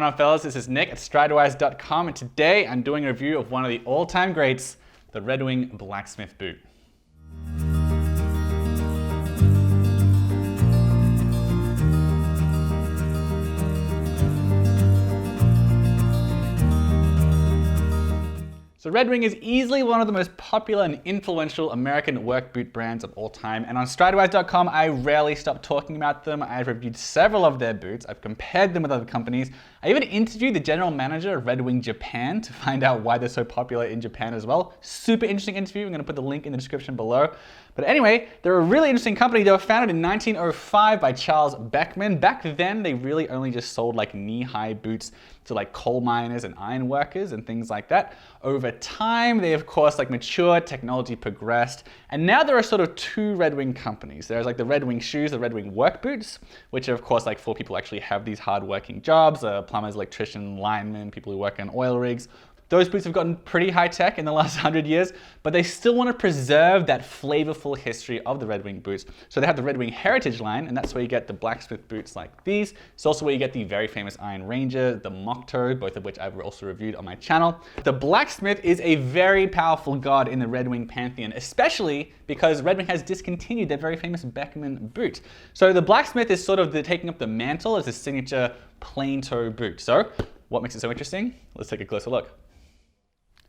going on, fellas? This is Nick at Stridewise.com, and today I'm doing a review of one of the all-time greats, the Red Wing Blacksmith boot. So Red Wing is easily one of the most popular and influential American work boot brands of all time, and on Stridewise.com I rarely stop talking about them. I've reviewed several of their boots, I've compared them with other companies, I even interviewed the general manager of Red Wing Japan to find out why they're so popular in Japan as well. Super interesting interview, I'm going to put the link in the description below. But anyway, they're a really interesting company. They were founded in 1905 by Charles Beckman. Back then, they really only just sold like knee-high boots to like coal miners and iron workers and things like that. Over time, they of course like matured, technology progressed, and now there are sort of two Red Wing companies. There's like the Red Wing shoes, the Red Wing work boots, which are of course like for people who actually have these hard-working jobs, plumbers, electricians, linemen, people who work on oil rigs. Those boots have gotten pretty high tech in the last 100 years, but they still want to preserve that flavorful history of the Red Wing boots. So they have the Red Wing Heritage line, and that's where you get the Blacksmith boots like these. It's also where you get the very famous Iron Ranger, the Mock Toe, both of which I've also reviewed on my channel. The Blacksmith is a very powerful god in the Red Wing pantheon, especially because Red Wing has discontinued their very famous Beckman boot. So the Blacksmith is sort of taking up the mantle as a signature plain toe boot. So what makes it so interesting? Let's take a closer look.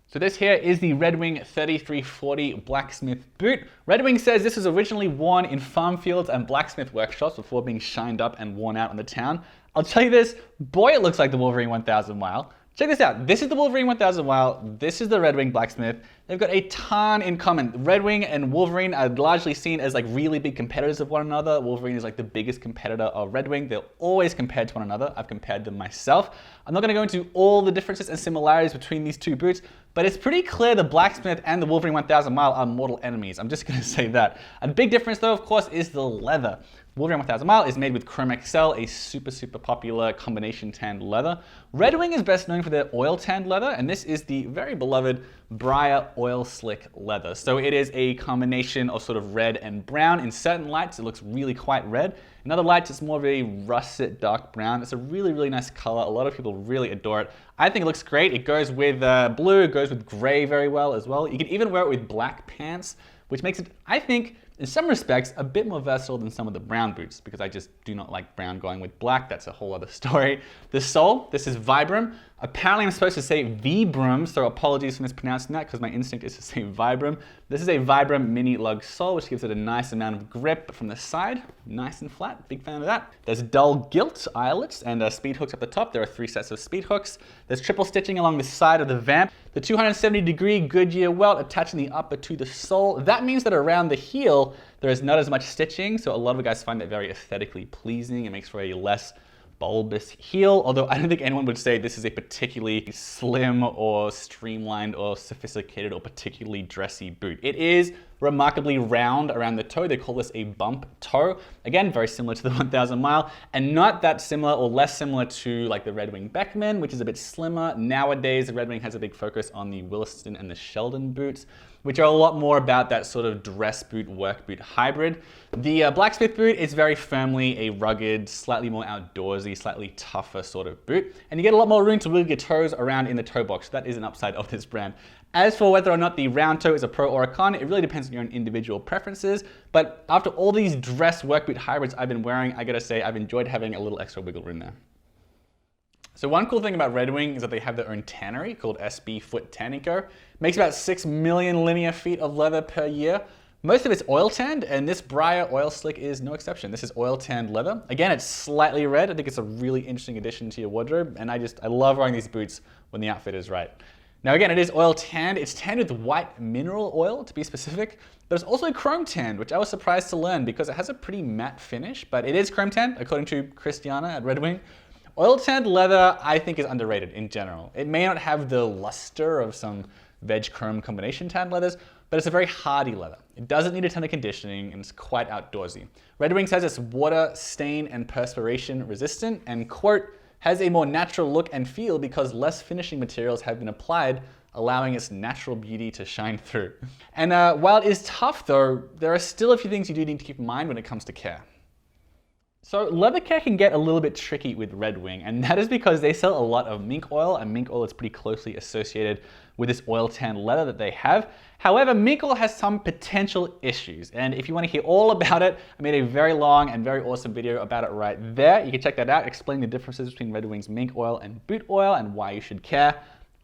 So this here is the Red Wing 3340 Blacksmith boot. Red Wing says this was originally worn in farm fields and blacksmith workshops before being shined up and worn out on the town. I'll tell you this, boy it looks like the Wolverine 1000 mile. Check this out, this is the Wolverine 1000 mile, this is the Red Wing Blacksmith. They've got a ton in common. Red Wing and Wolverine are largely seen as like really big competitors of one another. Wolverine is like the biggest competitor of Red Wing. They're always compared to one another. I've compared them myself. I'm not gonna go into all the differences and similarities between these two boots, but it's pretty clear the Blacksmith and the Wolverine 1000 mile are mortal enemies. I'm just gonna say that. A big difference though, of course, is the leather. Wolverine 1000 mile is made with Chrome XL, a super popular combination tanned leather. Red Wing is best known for their oil tanned leather, and this is the very beloved Briar oil slick leather. So it is a combination of sort of red and brown. In certain lights, it looks really quite red. In other lights, it's more of a russet dark brown. It's a really nice color. A lot of people really adore it. I think it looks great. It goes with blue, it goes with gray very well as well. You can even wear it with black pants, which makes it, I think, in some respects, a bit more versatile than some of the brown boots, because I just do not like brown going with black. That's a whole other story. The sole, this is Vibram. Apparently I'm supposed to say Vibram, so apologies for mispronouncing that because my instinct is to say Vibram. This is a Vibram mini-lug sole, which gives it a nice amount of grip from the side. Nice and flat, big fan of that. There's dull gilt eyelets and speed hooks up the top. There are 3 sets of speed hooks. There's triple stitching along the side of the vamp. The 270-degree Goodyear welt attaching the upper to the sole. That means that around the heel, there is not as much stitching, so a lot of guys find that very aesthetically pleasing. It makes for a less bulbous heel, although I don't think anyone would say this is a particularly slim or streamlined or sophisticated or particularly dressy boot. It is remarkably round around the toe. They call this a bump toe. Again, very similar to the 1000 mile, and not that similar or less similar to like the Red Wing Beckman, which is a bit slimmer. Nowadays, the Red Wing has a big focus on the Williston and the Sheldon boots, which are a lot more about that sort of dress boot, work boot hybrid. The Blacksmith boot is very firmly a rugged, slightly more outdoorsy, slightly tougher sort of boot. And you get a lot more room to wiggle your toes around in the toe box. That is an upside of this brand. As for whether or not the round toe is a pro or a con, it really depends on your own individual preferences. But after all these dress work boot hybrids I've been wearing, I gotta say I've enjoyed having a little extra wiggle room there. So one cool thing about Red Wing is that they have their own tannery called SB Foot Tanning Co. It makes about 6 million linear feet of leather per year. Most of it's oil tanned, and this Briar oil slick is no exception. This is oil tanned leather. Again, it's slightly red. I think it's a really interesting addition to your wardrobe, and I love wearing these boots when the outfit is right. Now again, it is oil tanned. It's tanned with white mineral oil, to be specific, but it's also chrome tanned, which I was surprised to learn because it has a pretty matte finish, but it is chrome tanned, according to Christiana at Red Wing. Oil tanned leather, I think, is underrated in general. It may not have the luster of some veg chrome combination tanned leathers, but it's a very hardy leather. It doesn't need a ton of conditioning, and it's quite outdoorsy. Red Wing says it's water, stain, and perspiration resistant, and quote, has a more natural look and feel because less finishing materials have been applied, allowing its natural beauty to shine through. And while it is tough though, there are still a few things you do need to keep in mind when it comes to care. So leather care can get a little bit tricky with Red Wing, and that is because they sell a lot of mink oil, and mink oil is pretty closely associated with this oil tan leather that they have. However, mink oil has some potential issues, and if you want to hear all about it, I made a very long and very awesome video about it right there. You can check that out, explaining the differences between Red Wing's mink oil and boot oil and why you should care.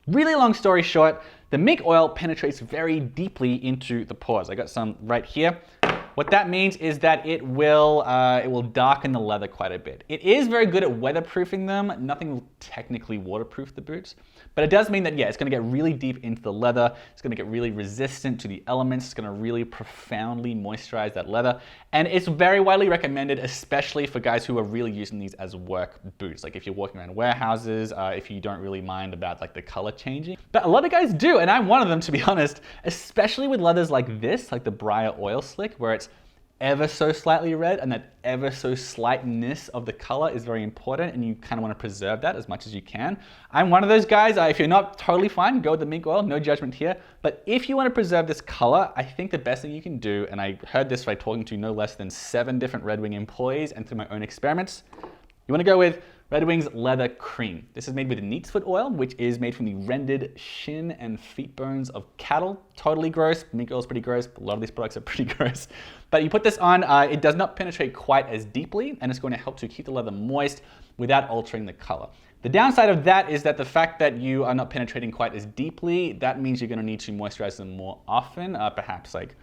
Really long story short, the mink oil penetrates very deeply into the pores. I got some right here. What that means is that it will darken the leather quite a bit. It is very good at weatherproofing them. Nothing will technically waterproof the boots, but it does mean that, yeah, it's gonna get really deep into the leather. It's gonna get really resistant to the elements. It's gonna really profoundly moisturize that leather. And it's very widely recommended, especially for guys who are really using these as work boots. Like if you're walking around warehouses, if you don't really mind about like the color changing. But a lot of guys do, and I'm one of them, to be honest, especially with leathers like this, like the Briar Oil Slick, where it's ever so slightly red, and that ever so slightness of the color is very important, and you kind of want to preserve that as much as you can. I'm one of those guys. If you're not totally fine, go with the mink oil, no judgment here. But if you want to preserve this color, I think the best thing you can do, and I heard this by talking to no less than 7 different Red Wing employees and through my own experiments, you want to go with Red Wing's Leather Cream. This is made with neat's foot oil, which is made from the rendered shin and feet bones of cattle. Totally gross. Mink oil is pretty gross. A lot of these products are pretty gross. But you put this on, it does not penetrate quite as deeply, and it's going to help to keep the leather moist without altering the color. The downside of that is that the fact that you are not penetrating quite as deeply, that means you're going to need to moisturize them more often, perhaps like,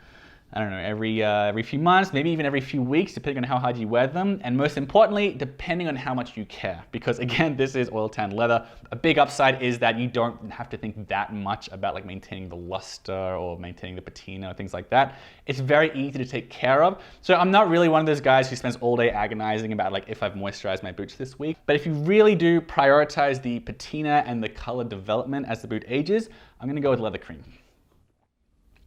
I don't know, every few months, maybe even every few weeks, depending on how hard you wear them. And most importantly, depending on how much you care. Because again, this is oil tan leather. A big upside is that you don't have to think that much about like maintaining the luster or maintaining the patina or things like that. It's very easy to take care of. So I'm not really one of those guys who spends all day agonizing about like if I've moisturized my boots this week. But if you really do prioritize the patina and the color development as the boot ages, I'm gonna go with Leather Cream.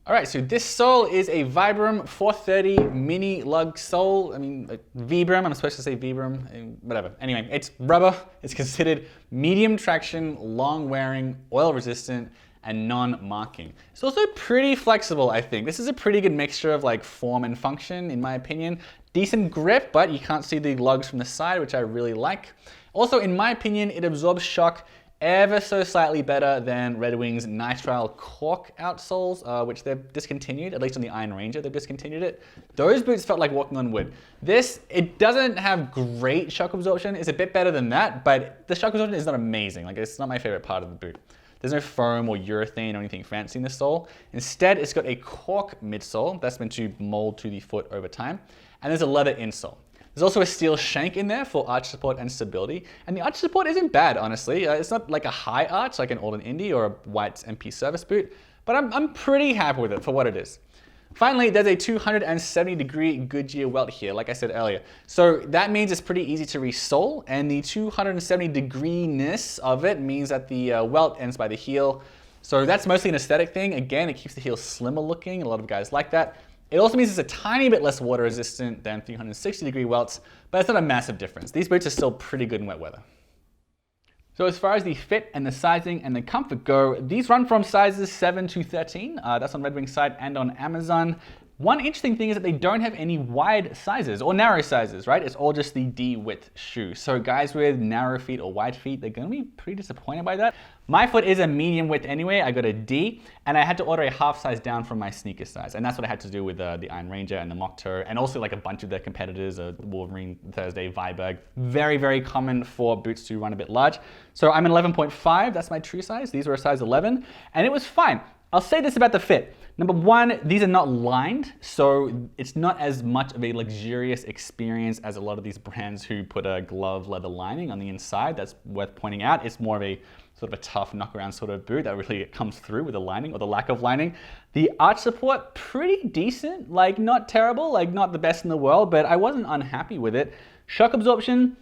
All right, so this sole is a Vibram 430 mini-lug sole. I mean, Vibram, I'm supposed to say Vibram, whatever. Anyway, it's rubber. It's considered medium traction, long wearing, oil resistant, and non-marking. It's also pretty flexible, I think. This is a pretty good mixture of like form and function, in my opinion. Decent grip, but you can't see the lugs from the side, which I really like. Also, in my opinion, it absorbs shock ever so slightly better than Red Wing's nitrile cork outsoles, which they've discontinued, at least on the Iron Ranger, they've discontinued it. Those boots felt like walking on wood. This, it doesn't have great shock absorption. It's a bit better than that, but the shock absorption is not amazing. Like, it's not my favorite part of the boot. There's no foam or urethane or anything fancy in the sole. Instead, it's got a cork midsole that's meant to mold to the foot over time, and there's a leather insole. There's also a steel shank in there for arch support and stability. And the arch support isn't bad, honestly. It's not like a high arch like an Alden Indy or a White's MP service boot, but I'm pretty happy with it for what it is. Finally, there's a 270-degree Goodyear welt here, like I said earlier. So that means it's pretty easy to resole, and the 270-degree-ness of it means that the welt ends by the heel. So that's mostly an aesthetic thing. Again, it keeps the heel slimmer looking. A lot of guys like that. It also means it's a tiny bit less water resistant than 360-degree welts, but it's not a massive difference. These boots are still pretty good in wet weather. So as far as the fit and the sizing and the comfort go, these run from sizes 7 to 13. That's on Red Wing's site and on Amazon. One interesting thing is that they don't have any wide sizes or narrow sizes, right? It's all just the D width shoe. So guys with narrow feet or wide feet, they're gonna be pretty disappointed by that. My foot is a medium width anyway. I got a D, and I had to order a half size down from my sneaker size. And that's what I had to do with the Iron Ranger and the Mock Toe, and also like a bunch of their competitors, Wolverine, Thursday, Viberg. Very, very common for boots to run a bit large. So I'm an 11.5, that's my true size. These were a size 11, and it was fine. I'll say this about the fit. Number one, these are not lined, so it's not as much of a luxurious experience as a lot of these brands who put a glove leather lining on the inside. That's worth pointing out. It's more of a sort of a tough knock around sort of boot that really comes through with the lining or the lack of lining. The arch support, pretty decent, like not terrible, like not the best in the world, but I wasn't unhappy with it. Shock absorption,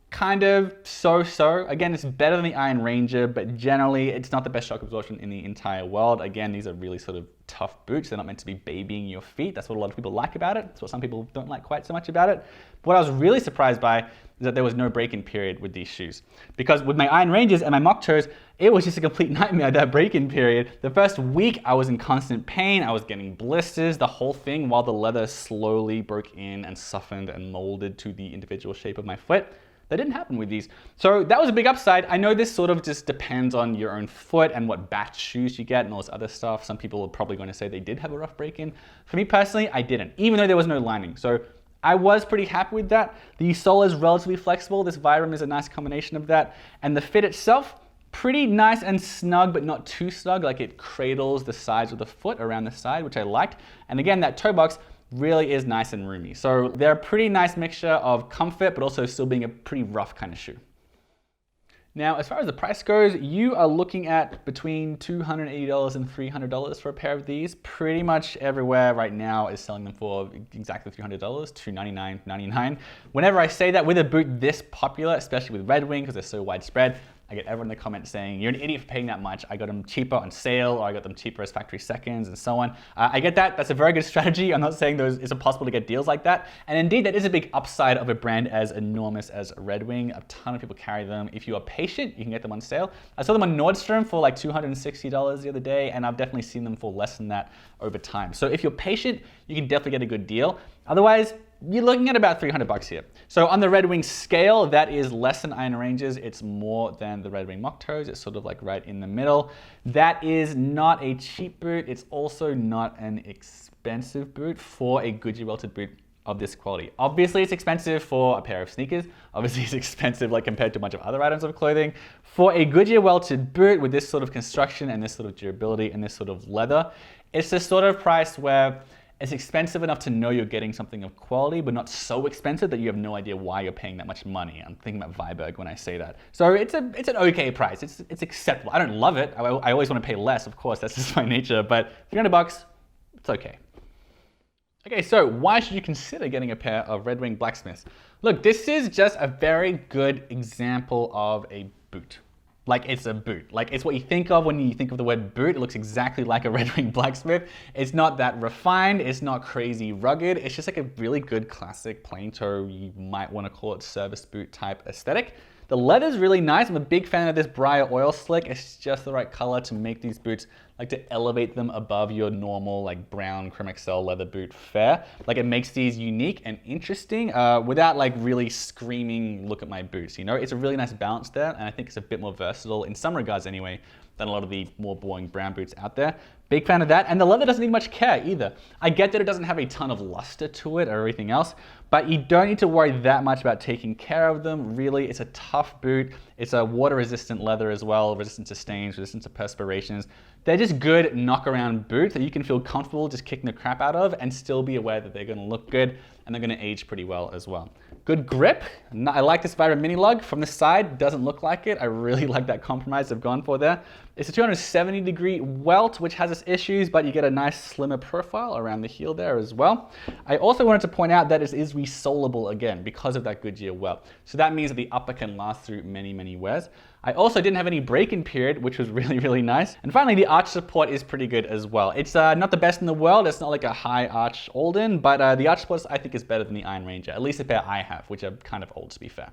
kind of so-so. Again, it's better than the Iron Ranger, but generally it's not the best shock absorption in the entire world. Again, these are really sort of tough boots. They're not meant to be babying your feet. That's what a lot of people like about it. That's what some people don't like quite so much about it. What I was really surprised by is that there was no break-in period with these shoes. Because with my Iron Rangers and my mock toes, it was just a complete nightmare, that break-in period. The first week, I was in constant pain. I was getting blisters, the whole thing, while the leather slowly broke in and softened and molded to the individual shape of my foot. That didn't happen with these. So that was a big upside. I know this sort of just depends on your own foot and what batch shoes you get and all this other stuff. Some people are probably going to say they did have a rough break-in. For me personally, I didn't, even though there was no lining. So I was pretty happy with that. The sole is relatively flexible. This Vibram is a nice combination of that. And the fit itself, pretty nice and snug, but not too snug. Like it cradles the sides of the foot around the side, which I liked. And again, that toe box really is nice and roomy. So they're a pretty nice mixture of comfort, but also still being a pretty rough kind of shoe. Now, as far as the price goes, you are looking at between $280 and $300 for a pair of these. Pretty much everywhere right now is selling them for exactly $300, $299.99. Whenever I say that with a boot this popular, especially with Red Wing, because they're so widespread, I get everyone in the comments saying, you're an idiot for paying that much. I got them cheaper on sale, or I got them cheaper as factory seconds, and so on. I get that. That's a very good strategy. I'm not saying it's impossible to get deals like that. And indeed, that is a big upside of a brand as enormous as Red Wing. A ton of people carry them. If you are patient, you can get them on sale. I saw them on Nordstrom for like $260 the other day, and I've definitely seen them for less than that over time. So if you're patient, you can definitely get a good deal. Otherwise, you're looking at about $300 here. So on the Red Wing scale, that is less than Iron Rangers. It's more than the Red Wing mock toes. It's sort of like right in the middle. That is not a cheap boot. It's also not an expensive boot for a Goodyear welted boot of this quality. Obviously, it's expensive for a pair of sneakers. Obviously, it's expensive like compared to a bunch of other items of clothing. For a Goodyear welted boot with this sort of construction and this sort of durability and this sort of leather, it's the sort of price where it's expensive enough to know you're getting something of quality, but not so expensive that you have no idea why you're paying that much money. I'm thinking about Viberg when I say that. So it's an okay price. It's acceptable. I don't love it. I always want to pay less, of course. That's just my nature. But $300, it's okay. Okay, so why should you consider getting a pair of Red Wing Blacksmiths? Look, this is just a very good example of a boot. Like it's a boot. Like it's what you think of when you think of the word boot. It looks exactly like a Red Wing Blacksmith. It's not that refined. It's not crazy rugged. It's just like a really good classic plain toe, you might want to call it service boot type aesthetic. The leather's really nice. I'm a big fan of this briar oil slick. It's just the right color to make these boots, like to elevate them above your normal like brown Chrome XL leather boot fare. Like it makes these unique and interesting without like really screaming, look at my boots, you know? It's a really nice balance there, and I think it's a bit more versatile in some regards anyway than a lot of the more boring brown boots out there. Big fan of that, and the leather doesn't need much care either. I get that it doesn't have a ton of luster to it or everything else, but you don't need to worry that much about taking care of them. Really, it's a tough boot. It's a water-resistant leather as well, resistant to stains, resistant to perspirations. They're just good knock-around boots that you can feel comfortable just kicking the crap out of and still be aware that they're gonna look good and they're gonna age pretty well as well. Good grip. I like this Vibram mini-lug. From the side, doesn't look like it. I really like that compromise they've gone for there. It's a 270-degree welt, which has its issues, but you get a nice slimmer profile around the heel there as well. I also wanted to point out that it is resolable again because of that Goodyear welt. So that means that the upper can last through many, many wears. I also didn't have any break-in period, which was really, really nice. And finally, the arch support is pretty good as well. It's not the best in the world. It's not like a high arch Alden, but the arch support I think is better than the Iron Ranger, at least the pair I have, which are kind of old to be fair.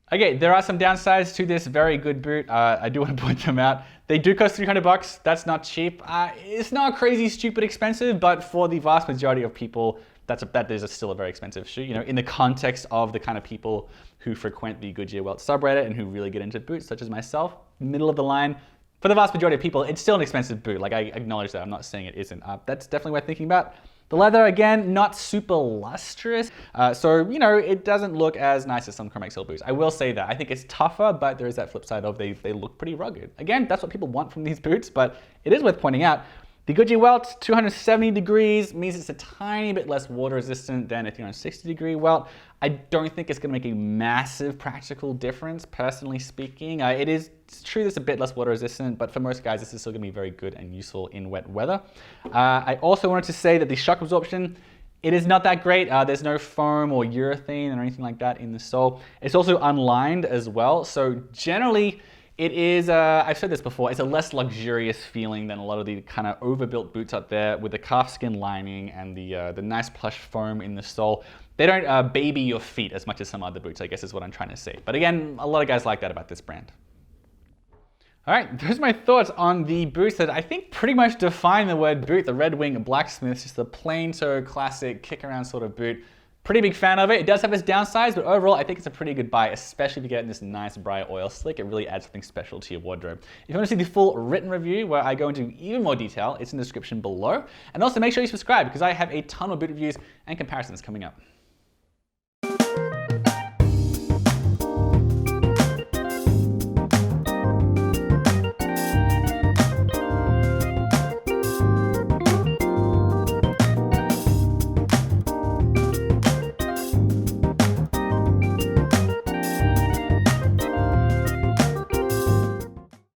Okay, there are some downsides to this very good boot. I do want to point them out. They do cost $300. That's not cheap. It's not crazy, stupid expensive, but for the vast majority of people, that is still a very expensive shoe. You know, in the context of the kind of people who frequent the Goodyear welt subreddit and who really get into boots, such as myself, middle of the line. For the vast majority of people, it's still an expensive boot. Like I acknowledge that. I'm not saying it isn't. That's definitely worth thinking about. The leather, again, not super lustrous. So, you know, it doesn't look as nice as some Chrome XL boots. I will say that. I think it's tougher, but there is that flip side of they look pretty rugged. Again, that's what people want from these boots, but it is worth pointing out. The Goodyear welt, 270 degrees, means it's a tiny bit less water resistant than a 360-degree welt. I don't think it's going to make a massive practical difference, personally speaking. It's true that it's a bit less water resistant, but for most guys, this is still going to be very good and useful in wet weather. I also wanted to say that the shock absorption It is not that great. There's no foam or urethane or anything like that in the sole. It's also unlined as well. So generally, it is, I've said this before, it's a less luxurious feeling than a lot of the kind of overbuilt boots out there with the calfskin lining and the nice plush foam in the sole. They don't baby your feet as much as some other boots, I guess is what I'm trying to say. But again, a lot of guys like that about this brand. All right, those are my thoughts on the boots that I think pretty much define the word boot. The Red Wing Blacksmith, just a plain toe classic kick around sort of boot. Pretty big fan of it. It does have its downsides, but overall I think it's a pretty good buy, especially if you get in this nice briar oil slick. It really adds something special to your wardrobe. If you want to see the full written review where I go into even more detail, it's in the description below. And also make sure you subscribe because I have a ton of boot reviews and comparisons coming up.